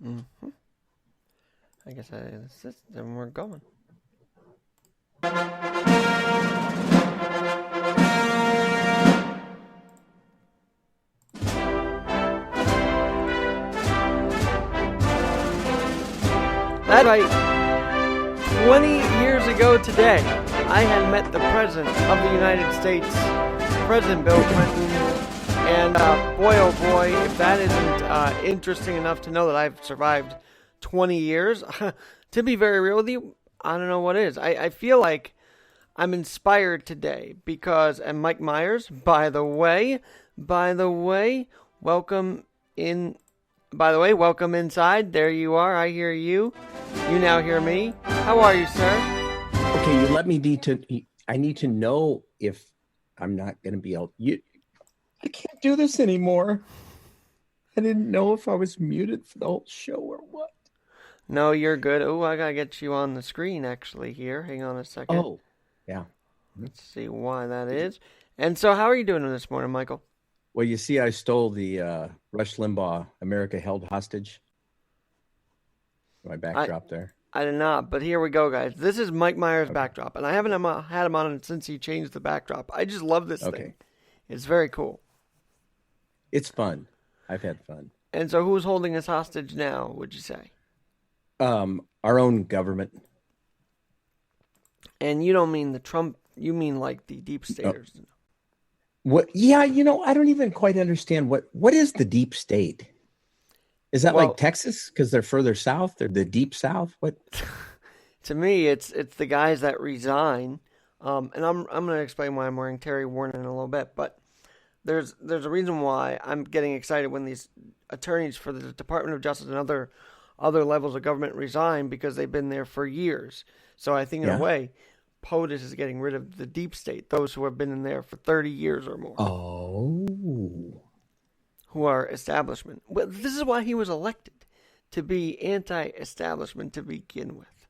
Mm-hmm. I guess that's it. Then we're going. That's right. 20 years ago today, I had met the President of the United States, President Bill Clinton. And boy, oh boy, if that isn't interesting enough to know that I've survived 20 years, to be very real with you, I don't know what is. I feel like I'm inspired today because, and Mike Myers, welcome in. By the way, welcome inside. There you are. I hear you. You now hear me. How are you, sir? Okay, I need to know if I'm not going to be able. I can't do this anymore. I didn't know if I was muted for the whole show or what. No, you're good. Oh, I gotta get you on the screen actually here. Hang on a second. Oh, yeah. Let's see why that is. And so, how are you doing this morning, Michael? Well, you see, I stole the Rush Limbaugh "America Held Hostage." My backdrop there. I did not, but here we go, guys. This is Mike Myers' backdrop, and I haven't had him on since he changed the backdrop. I just love this thing. It's very cool. It's fun. I've had fun. And so, who's holding us hostage now? Would you say? Our own government. And you don't mean the Trump? You mean like the deep staters? Oh. What? Yeah, I don't even quite understand what is the deep state. Is that like Texas because they're further south? They're the deep south. What? To me, it's the guys that resign. And I'm going to explain why I'm wearing Terry Warner in a little bit, but there's a reason why I'm getting excited when these attorneys for the Department of Justice and other levels of government resign because they've been there for years. So I think in a way, POTUS is getting rid of the deep state, those who have been in there for 30 years or more. Oh. Who are establishment. Well, this is why he was elected, to be anti-establishment to begin with.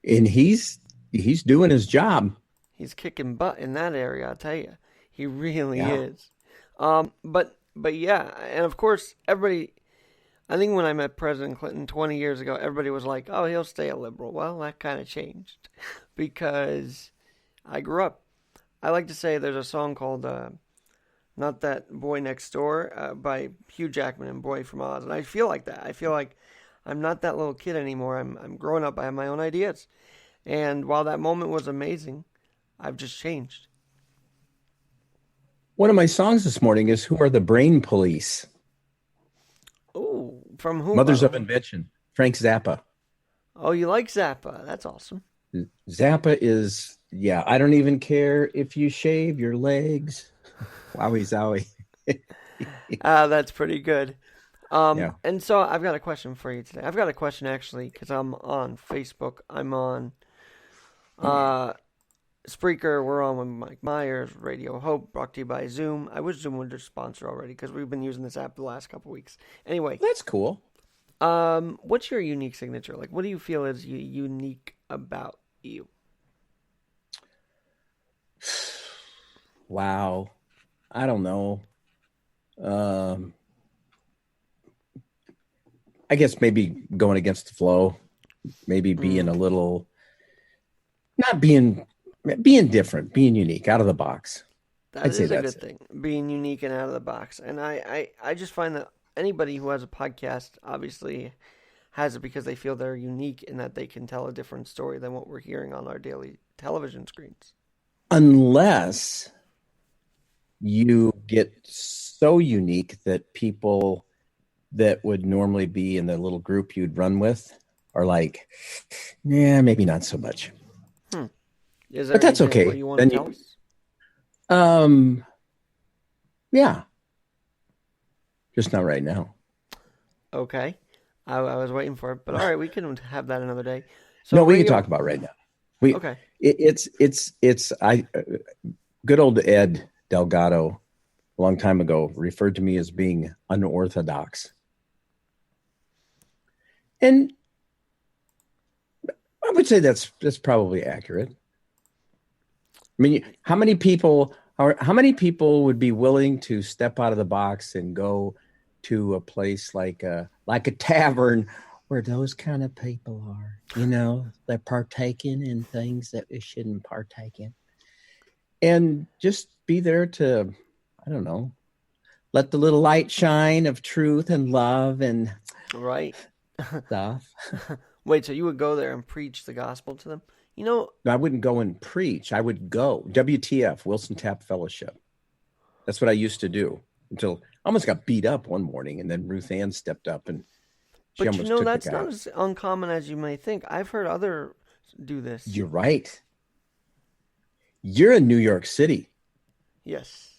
And he's doing his job. He's kicking butt in that area, I'll tell you. He really is. But yeah, and of course, everybody, I think when I met President Clinton 20 years ago, everybody was like, oh, he'll stay a liberal. Well, that kind of changed because I grew up. I like to say there's a song called Not That Boy Next Door by Hugh Jackman and Boy from Oz. And I feel like that. I feel like I'm not that little kid anymore. I'm growing up. I have my own ideas. And while that moment was amazing, I've just changed. One of my songs this morning is "Who Are the Brain Police?" Oh, from who? Mothers of Invention, Frank Zappa. Oh, you like Zappa? That's awesome. Zappa is, I don't even care if you shave your legs. Wowie zowie. That's pretty good. And so I've got a question for you today. I've got a question actually because I'm on Facebook. I'm on Spreaker. We're on with Mike Myers, Radio Hope, brought to you by Zoom. I wish Zoom would just sponsor already because we've been using this app the last couple weeks. Anyway. That's cool. What's your unique signature? Like, what do you feel is unique about you? Wow. I don't know. I guess maybe going against the flow, maybe being a little, not being different, being unique, out of the box. I'd say that's a good thing, being unique and out of the box. And I just find that anybody who has a podcast obviously has it because they feel they're unique in that they can tell a different story than what we're hearing on our daily television screens. Unless you get so unique that people that would normally be in the little group you'd run with are like, maybe not so much. But that's okay. Then yeah, just not right now. Okay, I was waiting for it, but all right, we can have that another day. So no, we can talk about right now. Okay. It's good old Ed Delgado, a long time ago, referred to me as being unorthodox. And I would say that's probably accurate. I mean, how many people would be willing to step out of the box and go to a place like a tavern where those kind of people are. They're partaking in things that they shouldn't partake in, and just be there to, I don't know, let the little light shine of truth and love and Right. stuff. Wait, so you would go there and preach the gospel to them? You know, I wouldn't go and preach. I would go WTF, Wilson Tap Fellowship. That's what I used to do until I almost got beat up one morning, and then Ruth Ann stepped up and she but almost took the that's guy. not as uncommon as you may think. I've heard others do this. You're right. You're in New York City. Yes.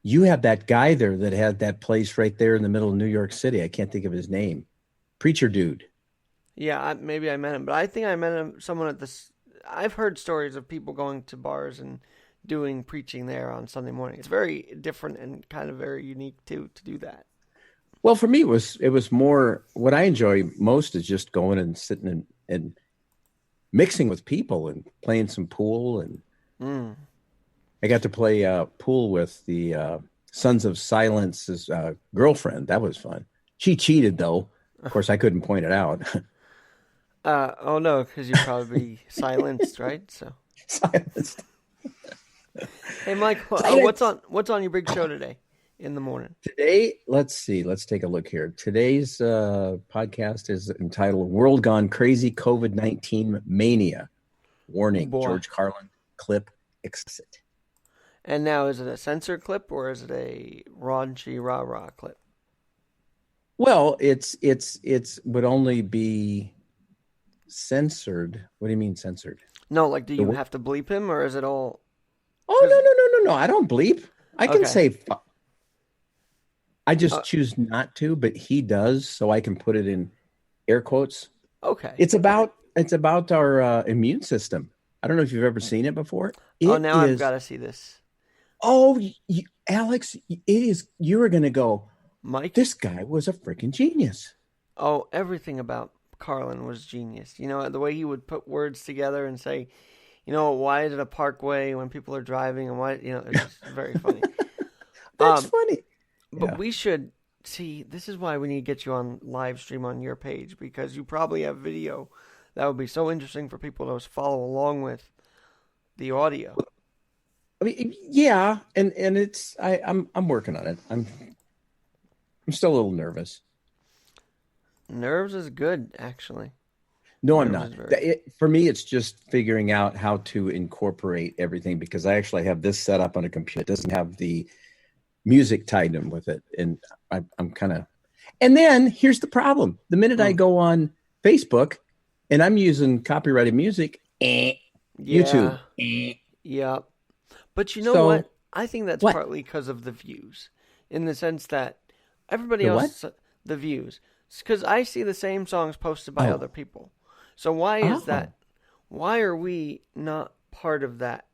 You have that guy there that had that place right there in the middle of New York City. I can't think of his name. Preacher dude. Yeah, maybe I met him, but I think I met someone at this. I've heard stories of people going to bars and doing preaching there on Sunday morning. It's very different and kind of very unique too to do that. Well, for me, it was more, what I enjoy most is just going and sitting and mixing with people and playing some pool. And I got to play pool with the Sons of Silence's girlfriend. That was fun. She cheated, though. Of course, I couldn't point it out. Oh no, because you'd probably be silenced, right? So Silenced. hey, Michael, what's on your big show today in the morning? Today, let's see. Let's take a look here. Today's podcast is entitled "World Gone Crazy: COVID-19 Mania." Warning: George Carlin clip explicit. And now, is it a censor clip or is it a raunchy rah-rah clip? Well, it's would only be censored. What do you mean censored? No, like, do you have to bleep him, or is it all? Oh, no! I don't bleep. I can say. I just choose not to, but he does, so I can put it in air quotes. Okay. It's about our immune system. I don't know if you've ever seen it before. I've got to see this. Oh, Alex, it is. You are going to go, Mike. This guy was a freaking genius. Oh, everything about Carlin was genius. The way he would put words together and say, why is it a parkway when people are driving, and why, it's just very funny. That's funny. But we should see. This is why we need to get you on live stream on your page, because you probably have video that would be so interesting for people to follow along with the audio. I mean, yeah, and it's I'm working on it. I'm still a little nervous. Nerves is good, actually. No, I'm not. For me, it's just figuring out how to incorporate everything, because I actually have this set up on a computer. It doesn't have the music tied in with it, and I'm kind of. And then here's the problem: the minute I go on Facebook, and I'm using copyrighted music, YouTube. Yeah. But you know what? I think that's partly because of the views, in the sense that everybody else, the views, because I see the same songs posted by other people. So why is that? Why are we not part of that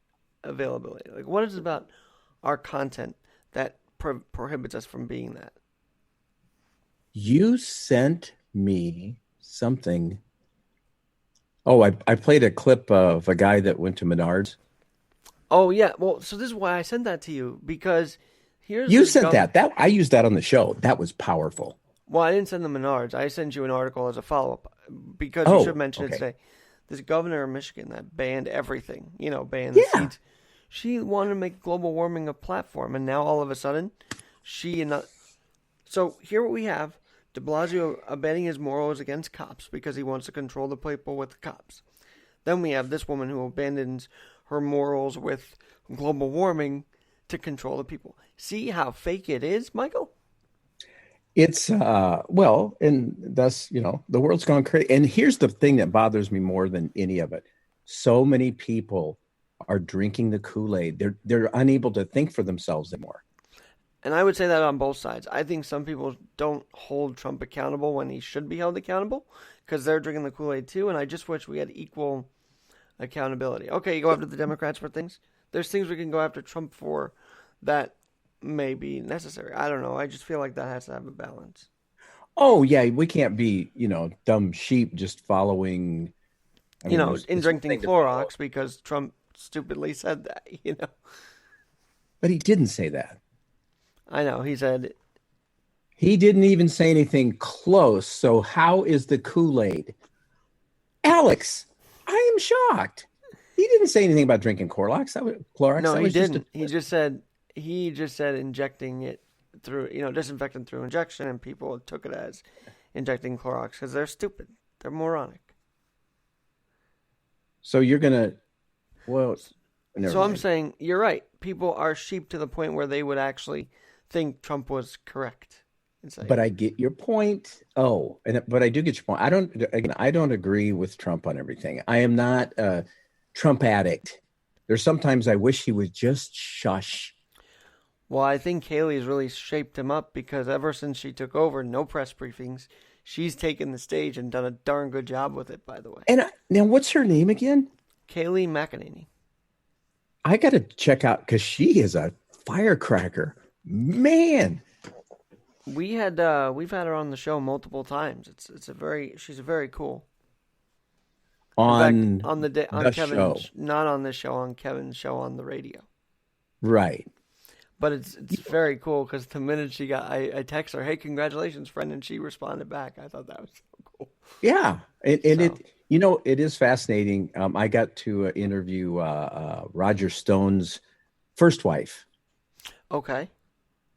availability? Like, what is it about our content that prohibits us from being that? You sent me something. Oh, I played a clip of a guy that went to Menards. Oh, yeah. Well, so this is why I sent that to you, because You sent that. I used that on the show. That was powerful. Well, I didn't send the Menards. I sent you an article as a follow-up, because you should mention it today. This governor of Michigan that banned everything, banned the seeds. She wanted to make global warming a platform, and now all of a sudden, So here we have de Blasio abandoning his morals against cops because he wants to control the people with the cops. Then we have this woman who abandons her morals with global warming to control the people. See how fake it is, Michael? It's, and thus, the world's gone crazy. And here's the thing that bothers me more than any of it. So many people are drinking the Kool-Aid. They're unable to think for themselves anymore. And I would say that on both sides. I think some people don't hold Trump accountable when he should be held accountable, because they're drinking the Kool-Aid too. And I just wish we had equal accountability. Okay, you go after the Democrats for things. There's things we can go after Trump for that may be necessary. I don't know. I just feel like that has to have a balance. Oh, yeah. We can't be, dumb sheep just following. Drinking Clorox because Trump stupidly said that, But he didn't say that. I know. He said He didn't even say anything close. So how is the Kool-Aid? Alex, I am shocked. He didn't say anything about drinking Clorox. Clorox. No, That he was didn't. He just said injecting it through, disinfectant through injection, and people took it as injecting Clorox because they're stupid. They're moronic. So you're gonna, well, never So I'm mind. saying you're right. People are sheep to the point where they would actually think Trump was correct. But I get your point. But I do get your point. I don't agree with Trump on everything. I am not a Trump addict. There's sometimes I wish he would just shush. Well, I think Haley's really shaped him up because ever since she took over, no press briefings. She's taken the stage and done a darn good job with it, by the way. And now, what's her name again? Kayleigh McEnany. I got to check out because she is a firecracker, man. We've had her on the show multiple times. She's very cool. On Kevin's show. Not on this show, on Kevin's show on the radio. Right. But it's very cool because the minute she got, I text her, "Hey, congratulations, friend," and she responded back. I thought that was so cool. Yeah, it is fascinating. I got to interview Roger Stone's first wife. Okay.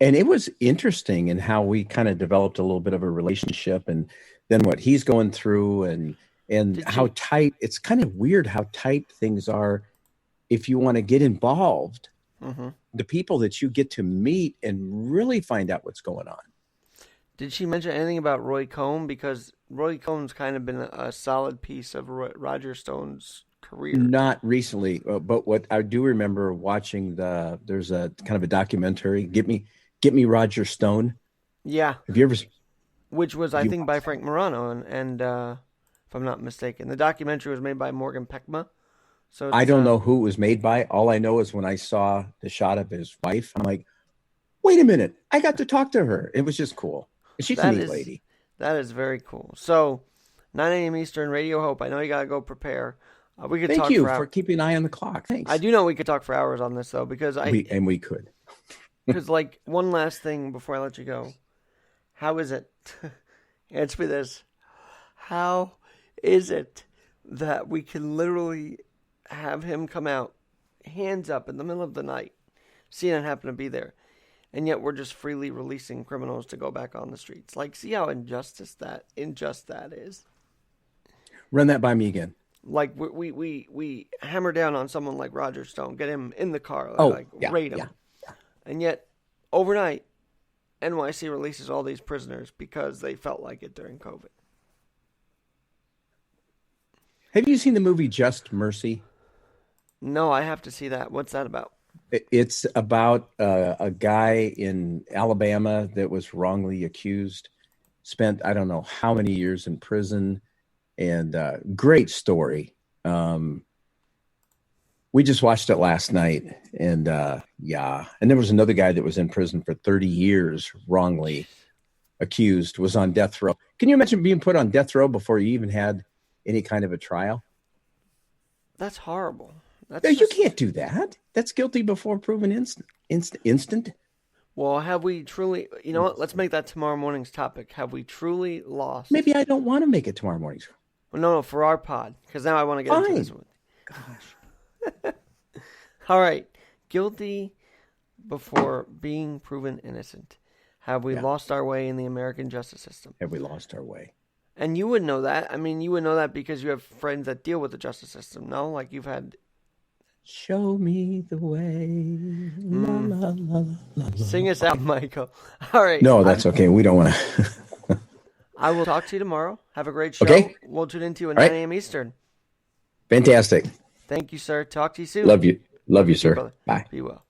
And it was interesting in how we kind of developed a little bit of a relationship, and then what he's going through, and how tight. It's kind of weird how tight things are if you want to get involved. Mm-hmm. The people that you get to meet and really find out what's going on. Did she mention anything about Roy Cohn? Because Roy Cohn's kind of been a solid piece of Roger Stone's career. Not recently, but what I do remember watching there's a kind of a documentary, Get Me Roger Stone. Yeah. Have you ever? Which was, I think, by Frank Morano, and if I'm not mistaken, the documentary was made by Morgan Peckma. So I don't know who it was made by. All I know is when I saw the shot of his wife, I'm like, wait a minute, I got to talk to her. It was just cool. She's a neat lady. That is very cool. So, 9 a.m. Eastern, Radio Hope. I know you got to go prepare. We could Thank talk you for keeping an eye on the clock. Thanks. I do know we could talk for hours on this, though, because we could. Because, one last thing before I let you go. How is it? Answer me this. How is it that we can literally have him come out, hands up in the middle of the night, CNN happen to be there, and yet we're just freely releasing criminals to go back on the streets? See how unjust that is. Run that by me again. We hammer down on someone like Roger Stone, get him in the car, raid him, and yet overnight, NYC releases all these prisoners because they felt like it during COVID. Have you seen the movie Just Mercy? No, I have to see that. What's that about? It's about a guy in Alabama that was wrongly accused, spent I don't know how many years in prison, and great story. We just watched it last night, and and there was another guy that was in prison for 30 years, wrongly accused, was on death row. Can you imagine being put on death row before you even had any kind of a trial? That's horrible. You can't do that. That's guilty before proven instant. Well, have we truly, you know what? Let's make that tomorrow morning's topic. Have we truly lost? Maybe I don't want to make it tomorrow morning. Well, no, for our pod, because now I want to get into this one. Gosh. All right. Guilty before being proven innocent. Have we lost our way in the American justice system? Have we lost our way? And you would know that. I mean, you would know that because you have friends that deal with the justice system, no? You've had... Show me the way. La, la, la, la, la. Sing us out, Michael. All right. No, that's okay. We don't want to. I will talk to you tomorrow. Have a great show. Okay. We'll tune into you at 9 a.m. Eastern. Fantastic. Thank you, sir. Talk to you soon. Love you. Love you, sir. Brother. Bye. Be well.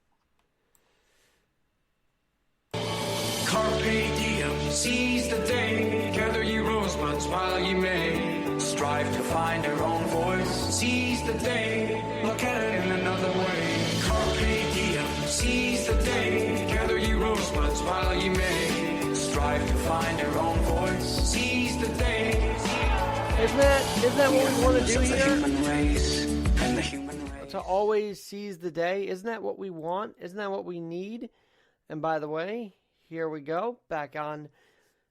Carpe diem, seize the day. Gather ye rosebuds while ye may. Strive to find your own voice. Seize the day. Look at it in another way. Carpe diem, seize the day. Gather ye rosebuds while ye may. Strive to find your own voice. Seize the day. Isn't that what we want to do The here? human race and the human race. To always seize the day? Isn't that what we want? Isn't that what we need? And by the way, here we go, back on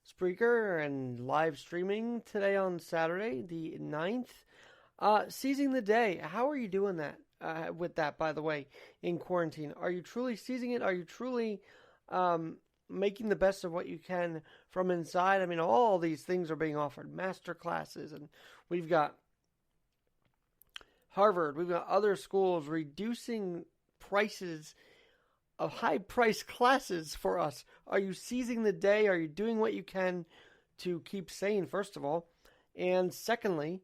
Spreaker and live streaming today on Saturday, the 9th. Seizing the day. How are you doing that? With that, by the way, in quarantine? Are you truly seizing it? Are you truly making the best of what you can from inside? I mean, all these things are being offered. Master classes, and we've got Harvard, we've got other schools reducing prices of high-priced classes for us. Are you seizing the day? Are you doing what you can to keep sane, first of all? And secondly,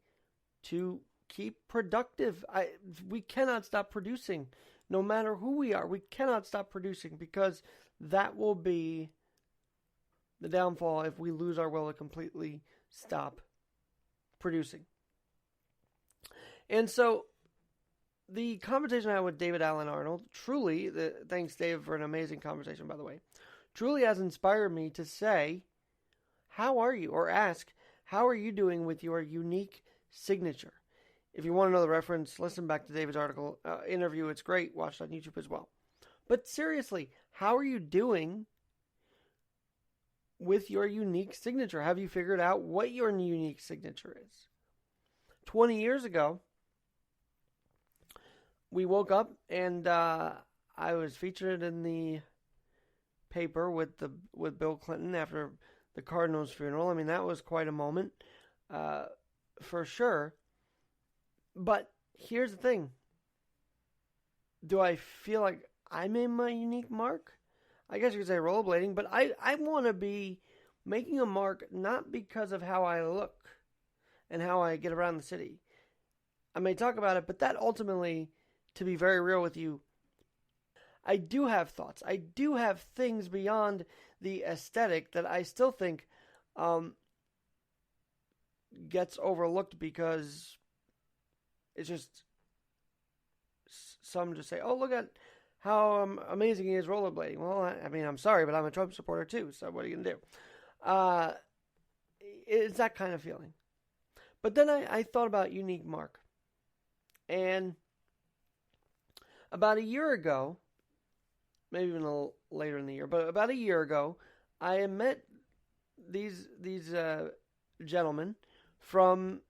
to keep productive. We cannot stop producing. No matter who we are, we cannot stop producing, because that will be the downfall if we lose our will to completely stop producing. And so the conversation I had with David Allen Arnold, truly, thanks Dave for an amazing conversation, by the way, truly has inspired me to say, how are you? Or ask, how are you doing with your unique signature? If you want to know the reference, listen back to David's article, interview. It's great. Watch it on YouTube as well. But seriously, how are you doing with your unique signature? Have you figured out what your unique signature is? 20 years ago, we woke up and I was featured in the paper with Bill Clinton after the Cardinals' funeral. I mean, that was quite a moment, for sure. But here's the thing. Do I feel like I made my unique mark? I guess you could say rollerblading, but I want to be making a mark not because of how I look and how I get around the city. I may talk about it, but that ultimately, to be very real with you, I do have thoughts. I do have things beyond the aesthetic that I still think gets overlooked, because it's just, some just say, oh, look at how amazing he is rollerblading. Well, I mean, I'm sorry, but I'm a Trump supporter too, so what are you going to do? It's that kind of feeling. But then I thought about unique mark. And about a year ago, maybe even a little later in the year, but about a year ago, I met these gentlemen from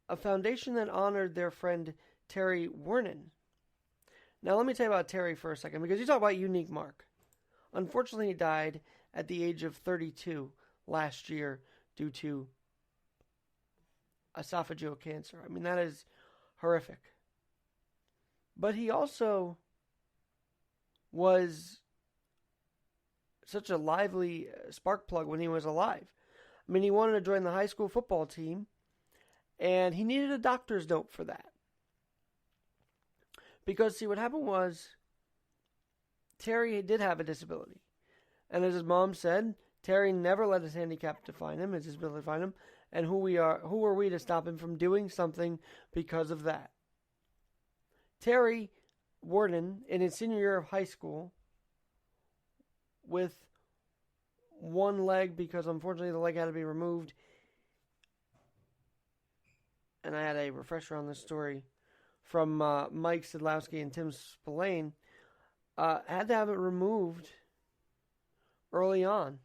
a foundation that honored their friend Terry Wernin. Now, let me tell you about Terry for a second, because you talk about unique mark. Unfortunately, he died at the age of 32 last year due to esophageal cancer. I mean, that is horrific. But he also was such a lively spark plug when he was alive. I mean, he wanted to join the high school football team, and he needed a doctor's note for that. Because, see, what happened was, Terry did have a disability. And as his mom said, Terry never let his handicap define him, his disability define him. And who are we to stop him from doing something because of that? Terry Wernin, in his senior year of high school, with one leg, because unfortunately the leg had to be removed, and I had a refresher on this story from Mike Sidlowski and Tim Spillane, had to have it removed early on.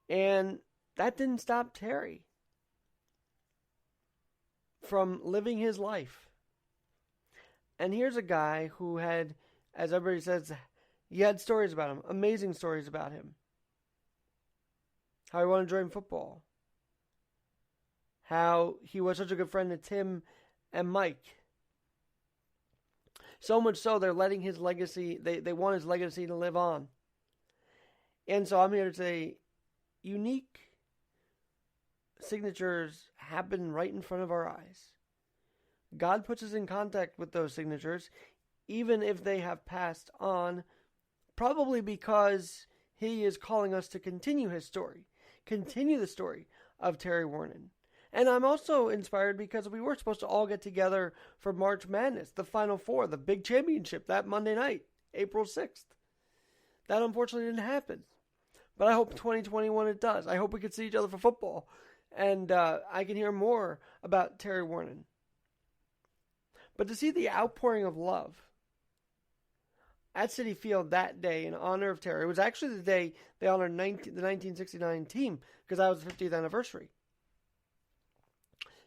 And that didn't stop Terry from living his life. And here's a guy who had, as everybody says, he had stories about him, amazing stories about him. How he wanted to join football. How he was such a good friend to Tim and Mike. So much so, they're letting his legacy, they want his legacy to live on. And so I'm here to say, unique signatures happen right in front of our eyes. God puts us in contact with those signatures, even if they have passed on, probably because he is calling us to continue his story, continue the story of Terry Wernin. And I'm also inspired because we were supposed to all get together for March Madness, the Final Four, the big championship, that Monday night, April 6th. That unfortunately didn't happen. But I hope 2021 it does. I hope we can see each other for football. And I can hear more about Terry Wernin. But to see the outpouring of love at Citi Field that day in honor of Terry. It was actually the day they honored the 1969 team, because that was the 50th anniversary.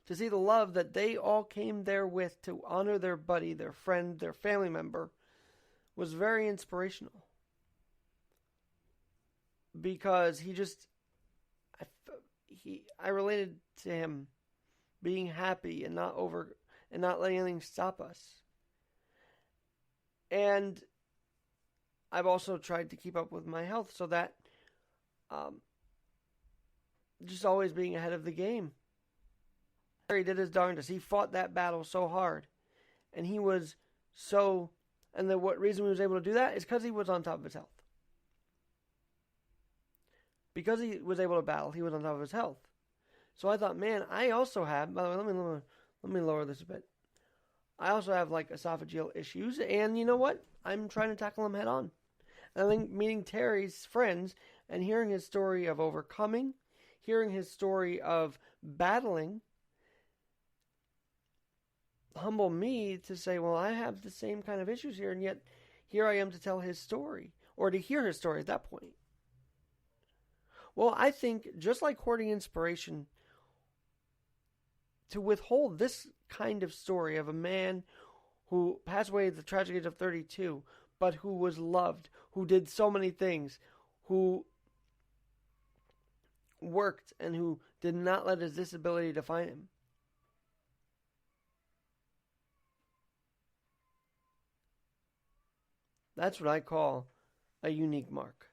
To see the love that they all came there with to honor their buddy, their friend, their family member was very inspirational. Because I related to him being happy and not letting anything stop us. And I've also tried to keep up with my health so that just always being ahead of the game. He did his darndest. He fought that battle so hard. And he was so... And the reason he was able to do that is because he was on top of his health. Because he was able to battle, he was on top of his health. So I thought, man, I also have... By the way, let me lower this a bit. I also have like esophageal issues, and you know what? I'm trying to tackle them head on. And I think meeting Terry's friends and hearing his story of overcoming, hearing his story of battling, humble me to say, well, I have the same kind of issues here, and yet here I am to tell his story, or to hear his story at that point. Well, I think just like hoarding inspiration, to withhold this kind of story of a man who passed away at the tragic age of 32, but who was loved, who did so many things, who worked, and who did not let his disability define him. That's what I call a unique mark.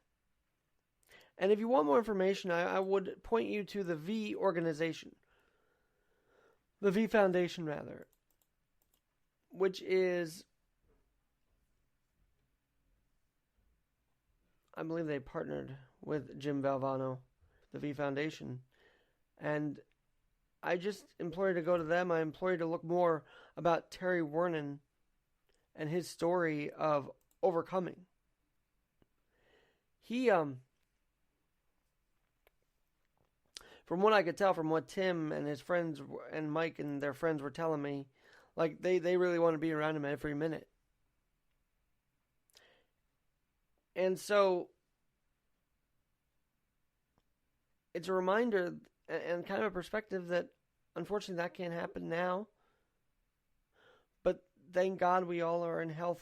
And if you want more information, I would point you to the V organization. The V Foundation, rather. Which is... I believe they partnered with Jim Valvano, the V Foundation. And I just implore you to go to them. I implore you to look more about Terry Wernen and his story of overcoming. He, from what I could tell, from what Tim and his friends and Mike and their friends were telling me, like they really want to be around him every minute. And so it's a reminder and kind of a perspective that unfortunately that can't happen now. But thank God we all are in health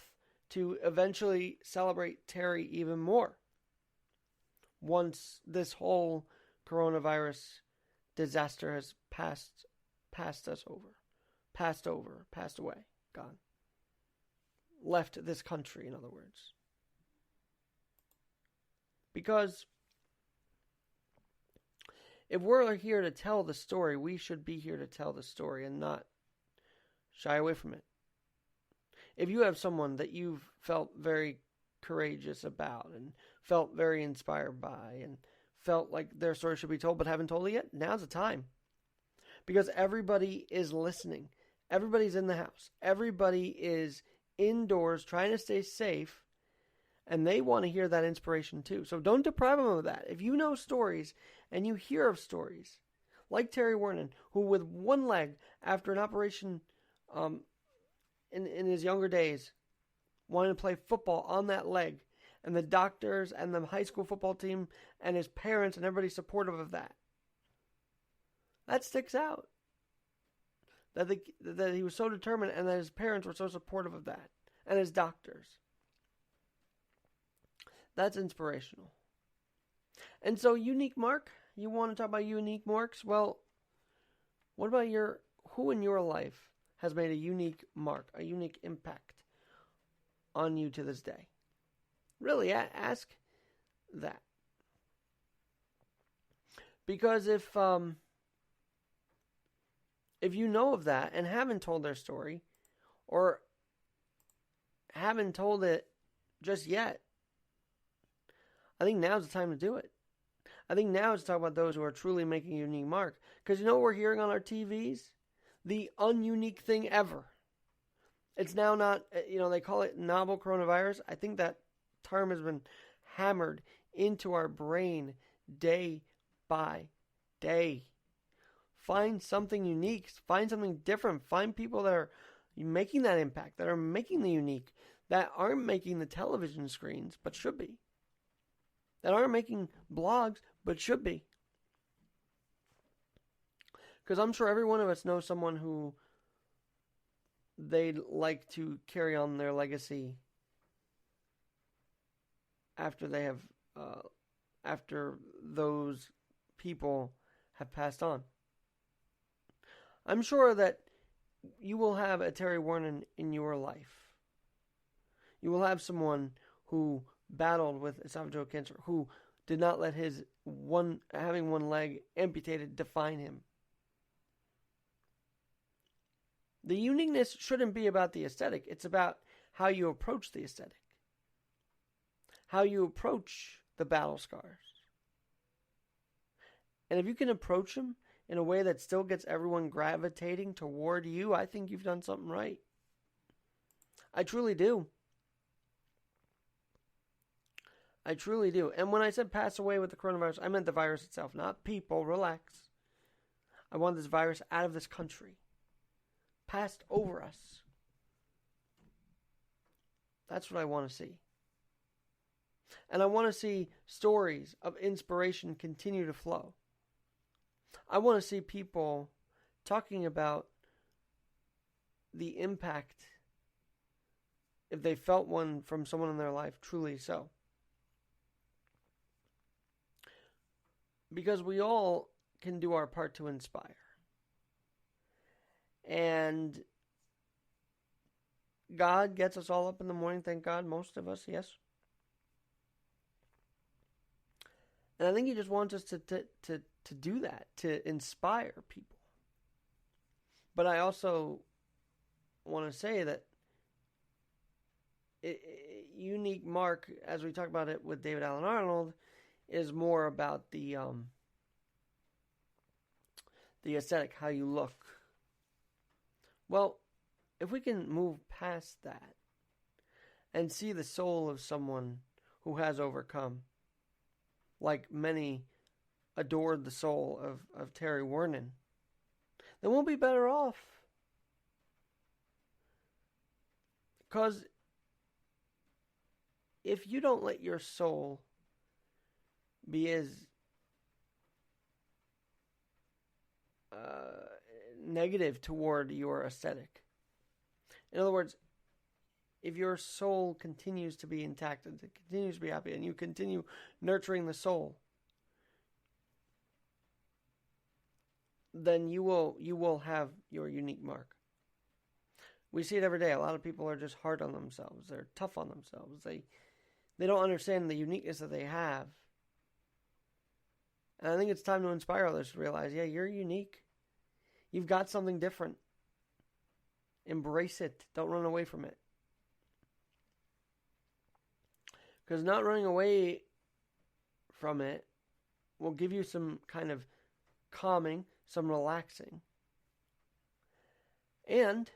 to eventually celebrate Terry even more once this whole coronavirus disaster has passed away, gone. Left this country, in other words. Because if we're here to tell the story, we should be here to tell the story and not shy away from it. If you have someone that you've felt very courageous about and felt very inspired by and felt like their story should be told but haven't told it yet, now's the time. Because everybody is listening. Everybody's in the house. Everybody is indoors trying to stay safe, and they want to hear that inspiration too. So don't deprive them of that. If you know stories and you hear of stories, like Terry Wernen, who with one leg after an operation in his younger days wanted to play football on that leg, and the doctors and the high school football team and his parents and everybody supportive of that. That sticks out. That he was so determined and that his parents were so supportive of that. And his doctors. That's inspirational. And so, unique mark? You want to talk about unique marks? Well, what about who in your life has made a unique mark, a unique impact on you to this day? Really, ask that. Because if you know of that and haven't told their story, or haven't told it just yet, I think now's the time to do it. I think now is to talk about those who are truly making a unique mark. Because you know what we're hearing on our TVs? The ununique thing ever. It's now not, they call it novel coronavirus. I think that term has been hammered into our brain day by day. Find something unique. Find something different. Find people that are making that impact, that are making the unique, that aren't making the television screens, but should be. That aren't making blogs, but should be. Because I'm sure every one of us knows someone who they'd like to carry on their legacy after they have, after those people have passed on. I'm sure that you will have a Terry Warren in your life. You will have someone who battled with esophageal cancer, who did not let having one leg amputated define him. The uniqueness shouldn't be about the aesthetic. It's about how you approach the aesthetic. How you approach the battle scars. And if you can approach them in a way that still gets everyone gravitating toward you, I think you've done something right. I truly do. I truly do. And when I said pass away with the coronavirus, I meant the virus itself, not people. Relax. I want this virus out of this country. Passed over us. That's what I want to see. And I want to see stories of inspiration continue to flow. I want to see people talking about the impact, if they felt one from someone in their life, truly so. Because we all can do our part to inspire. And God gets us all up in the morning, thank God, most of us, yes. And I think He just wants us to do that, to inspire people. But I also want to say that unique mark, as we talk about it with David Allen Arnold, is more about the aesthetic, how you look. Well, if we can move past that and see the soul of someone who has overcome, like many adored the soul of Terry Warren, then we'll be better off. Because if you don't let your soul be as negative toward your aesthetic. In other words, if your soul continues to be intact and continues to be happy, and you continue nurturing the soul, then you will have your unique mark. We see it every day. A lot of people are just hard on themselves. They're tough on themselves. They don't understand the uniqueness that they have. And I think it's time to inspire others to realize, yeah, you're unique. You've got something different. Embrace it. Don't run away from it. Because not running away from it will give you some kind of calming, some relaxing. And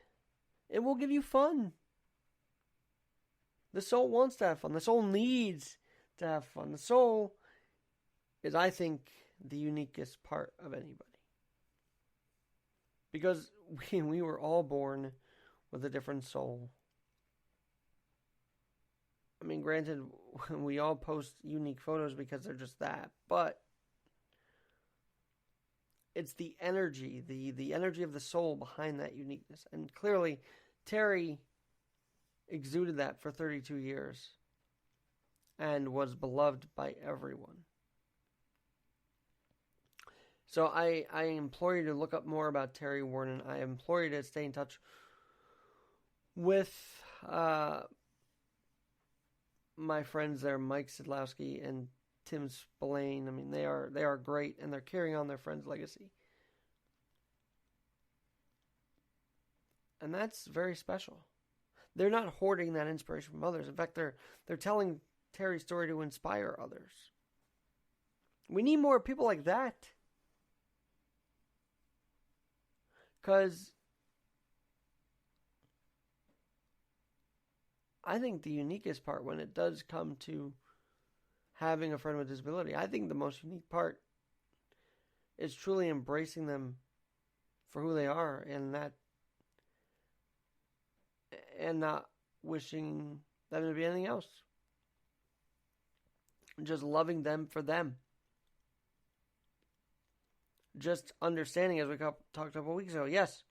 it will give you fun. The soul wants to have fun. The soul needs to have fun. The soul is, I think, the uniquest part of anybody. Because we were all born with a different soul. I mean, granted, we all post unique photos because they're just that. But it's the energy, the energy of the soul behind that uniqueness. And clearly, Terry exuded that for 32 years and was beloved by everyone. So I implore you to look up more about Terry Warren. I implore you to stay in touch with my friends there, Mike Sidlowski and Tim Spillane. I mean, they are great, and they're carrying on their friend's legacy. And that's very special. They're not hoarding that inspiration from others. In fact, they're telling Terry's story to inspire others. We need more people like that. Because I think the uniquest part, when it does come to having a friend with disability, I think the most unique part is truly embracing them for who they are, and not wishing them to be anything else. Just loving them for them. Just understanding, as we talked a couple weeks ago, yes,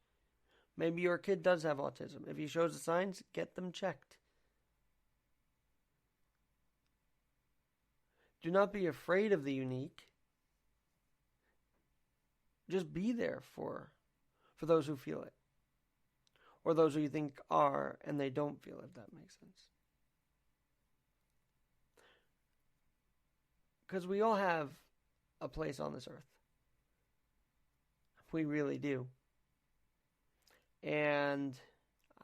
maybe your kid does have autism. If he shows the signs, get them checked. Do not be afraid of the unique. Just be there for those who feel it. Or those who you think are and they don't feel it, if that makes sense. Because we all have a place on this earth. We really do. And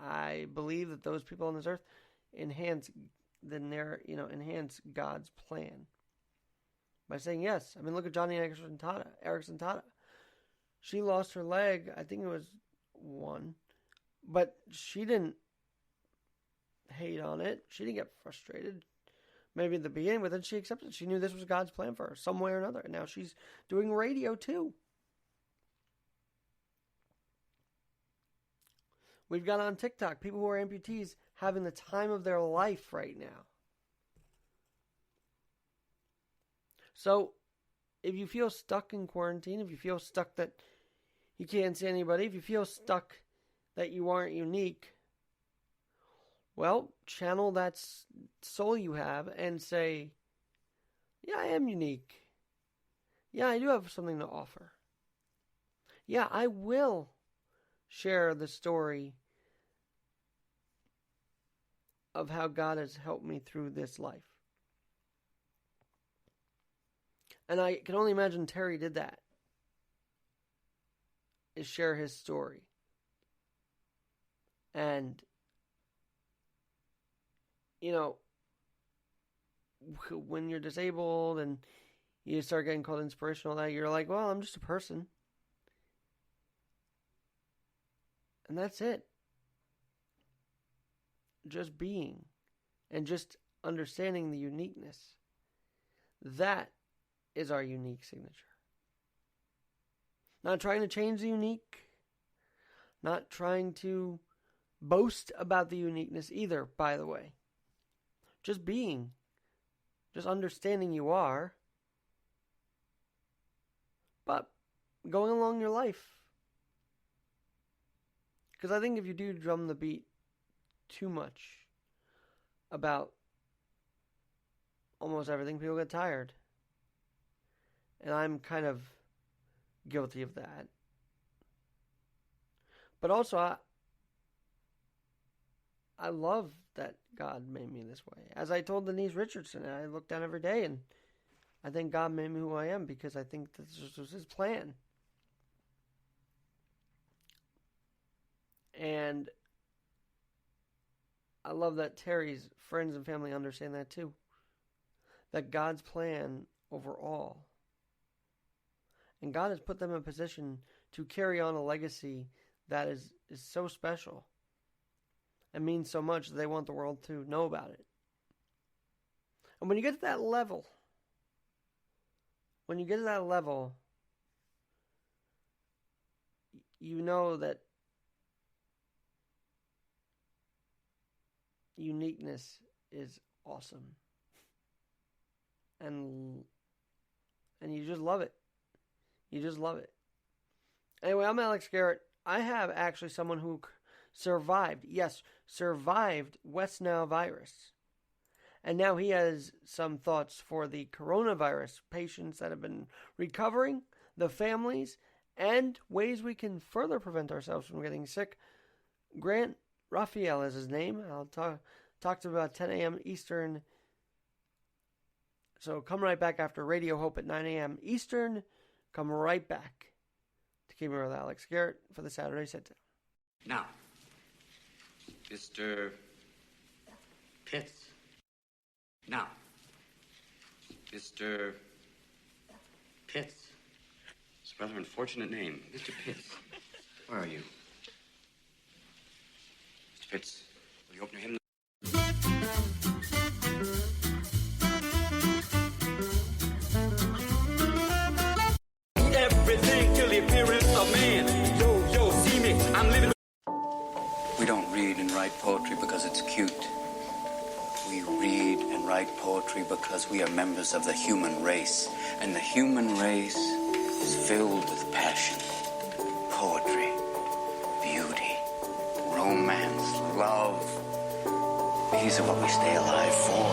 I believe that those people on this earth enhance God's plan. By saying yes. I mean, look at Johnny Erickson Tata. She lost her leg, I think it was one. But she didn't hate on it. She didn't get frustrated. Maybe at the beginning, but then she accepted it. She knew this was God's plan for her, some way or another. And now she's doing radio too. We've got on TikTok people who are amputees having the time of their life right now. So, if you feel stuck in quarantine, if you feel stuck that you can't see anybody, if you feel stuck that you aren't unique, well, channel that soul you have and say, yeah, I am unique. Yeah, I do have something to offer. Yeah, I will share the story of how God has helped me through this life. And I can only imagine Terry did that. Is share his story. And, you know, when you're disabled and you start getting called inspirational, that you're like, well, I'm just a person. And that's it. Just being. And just understanding the uniqueness. That is our unique signature. Not trying to change the unique. Not trying to boast about the uniqueness either, by the way. Just being. Just understanding you are. But going along your life. Because I think if you do drum the beat too much about almost everything, people get tired. And I'm kind of guilty of that. But also, I love that God made me this way. As I told Denise Richardson, I look down every day and I think God made me who I am because I think this was His plan. And I love that Terry's friends and family understand that too. That God's plan over all. And God has put them in a position to carry on a legacy that is so special and means so much that they want the world to know about it. And when you get to that level, you know that uniqueness is awesome. And you just love it. You just love it. Anyway, I'm Alex Garrett. I have actually someone who survived West Nile virus. And now he has some thoughts for the coronavirus patients that have been recovering, the families, and ways we can further prevent ourselves from getting sick. Grant Raphael is his name. I'll talk to him about 10 a.m. Eastern. So come right back after Radio Hope at 9 a.m. Eastern. Come right back to Keeping It with Alex Garrett for the Saturday Sit-Down. Now, Mr. Pitts. Now, Mr. Pitts. It's a rather unfortunate name. Mr. Pitts. Where are you? Mr. Pitts, will you open your hymn? Everything till the appearance of man. Yo, see me, I'm living. We don't read and write poetry because it's cute. read and write poetry because we are members of the human race. And the human race is filled with passion, poetry, beauty, romance, love. These are what we stay alive for.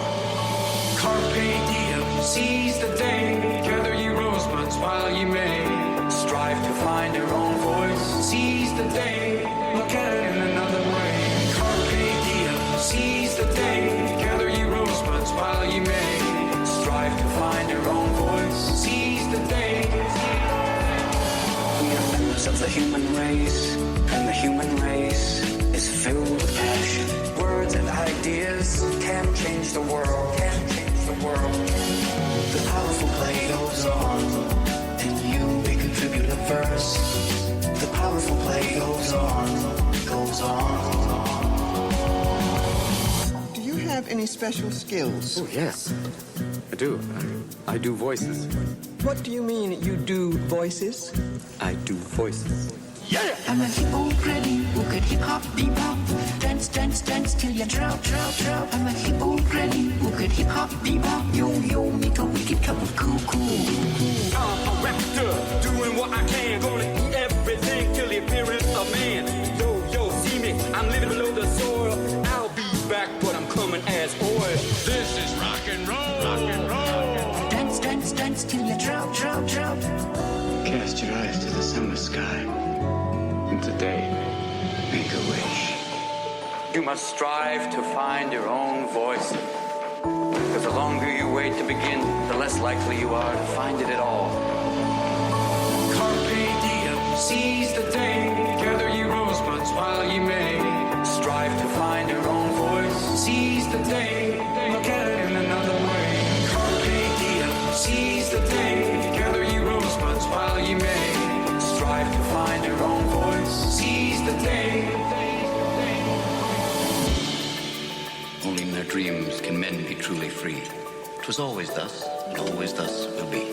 Carpe diem, seize the day. Gather ye rosebuds while ye may. Strive to find your own voice. Seize the day, look at it in another way. Carpe diem, seize the day. Gather ye rosebuds while ye may. Strive to find your own voice. Seize the day. We are members of the human race, and the human race is filled with passion. Words and ideas can change the world, can change the world. The powerful play goes on, and you may contribute a verse. The powerful play goes on, goes on. Do you have any special skills? Oh, yes. I do. I do voices. What do you mean you do voices? I do voices. Yeah! I'm a hippo granny who could hip hop bebop. Dance, dance, dance till you drop, drop, drop. I'm a hippo granny who could hip hop bebop. Yo, yo, make a wicked cup of cool, cool. I'm a raptor, doing what I can. Gonna eat everything till the appearance of man. Yo, yo, see me, I'm living below the soil. I'll be back, but I'm coming as oil. This is rock and roll. Rock and roll. Dance, dance, dance till you drop, drop, drop. Cast your eyes to the summer sky, and today, make a wish. You must strive to find your own voice. Because the longer you wait to begin, the less likely you are to find it at all. Carpe diem, seize the day. Gather ye rosebuds while ye may. Strive to find your own voice. Seize the day, look at it in another way. Carpe diem, seize the day. Gather ye rosebuds while ye may. Strive to find your own voice. Seize the day. Only in their dreams can men be truly free. 'Twas always thus, and always thus will be.